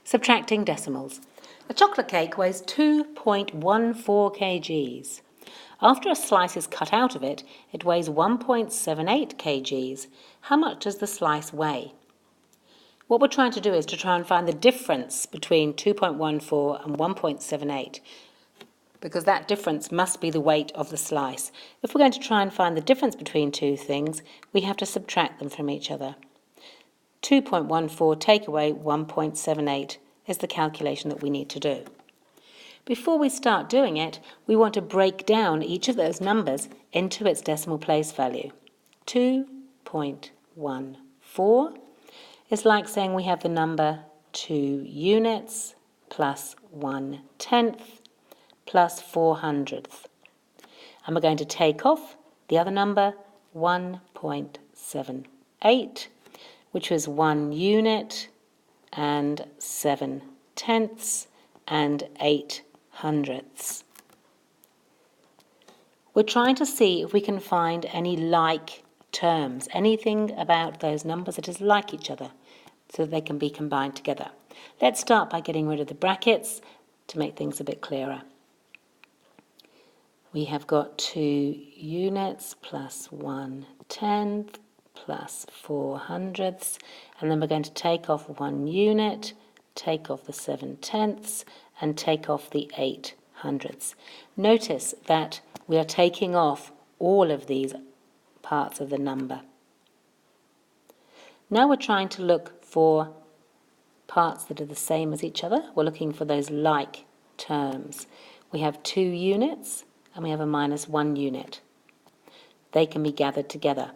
Subtracting decimals. A chocolate cake weighs 2.14 kgs. After a slice is cut out of it, it weighs 1.78 kgs. How much does the slice weigh? What we're trying to do is to try and find the difference between 2.14 and 1.78, because that difference must be the weight of the slice. If we're going to try and find the difference between two things, we have to subtract them from each other. 2.14 take away 1.78 is the calculation that we need to do. Before we start doing it, we want to break down each of those numbers into its decimal place value. 2.14 is like saying we have the number 2 units plus 1/10 plus 4/100. And we're going to take off the other number, 1.78, which was 1 unit and 7/10 and 8/100. We're trying to see if we can find any like terms, anything about those numbers that is like each other, so that they can be combined together. Let's start by getting rid of the brackets to make things a bit clearer. We have got 2 units plus 1/10 plus 4/100, and then we're going to take off 1 unit, take off the 7/10, and take off the 8/100. Notice that we are taking off all of these parts of the number. Now we're trying to look for parts that are the same as each other. We're looking for those like terms. We have 2 units and we have a -1 unit. They can be gathered together.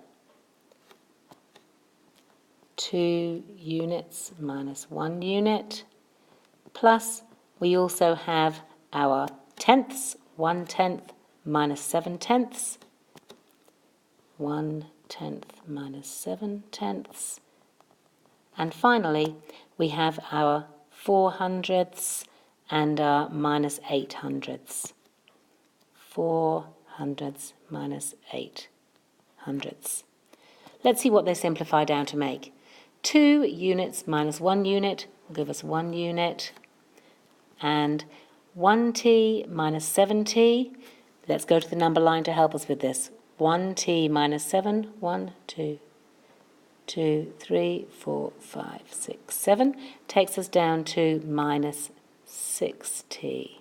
2 units minus 1 unit, plus we also have our tenths, 1/10 minus 7/10, 1/10 minus 7/10, and finally we have our 4/100 and our -8/100. 4/100 minus 8/100. Let's see what they simplify down to make. 2 units minus 1 unit will give us 1 unit, and 1t minus 7t, let's go to the number line to help us with this. 1t minus 7, 1, 2, 3, 4, 5, 6, 7, takes us down to minus 6t.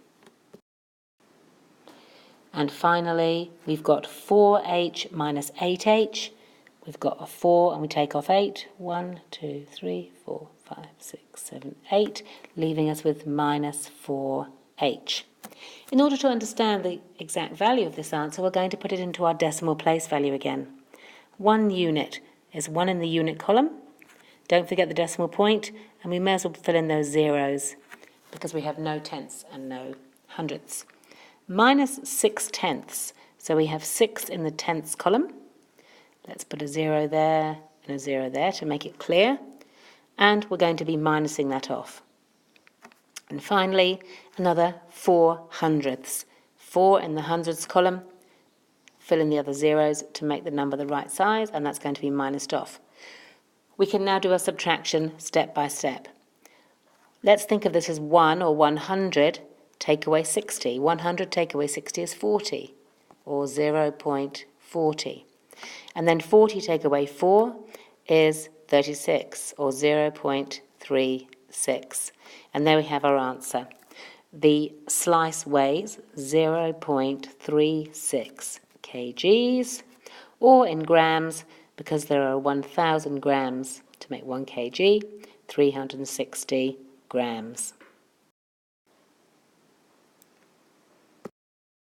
And finally, we've got 4h minus 8h. We've got a 4 and we take off 8. 1, 2, 3, 4, 5, 6, 7, 8, leaving us with minus 4h. In order to understand the exact value of this answer, we're going to put it into our decimal place value again. 1 unit is 1 in the unit column. Don't forget the decimal point, and we may as well fill in those zeros because we have no tenths and no hundredths. Minus 6/10, so we have 6 in the tenths column. Let's put a 0 there and a 0 there to make it clear, and we're going to be minusing that off. And finally, another 4/100. 4 in the hundredths column, fill in the other zeros to make the number the right size, and that's going to be minused off. We can now do a subtraction step by step. Let's think of this as 1 or 100 take away 60. 100 take away 60 is 40, or 0.40. And then 40 take away 4 is 36, or 0.36. And there we have our answer. The slice weighs 0.36 kgs, or in grams, because there are 1,000 grams to make 1 kg, 360 grams.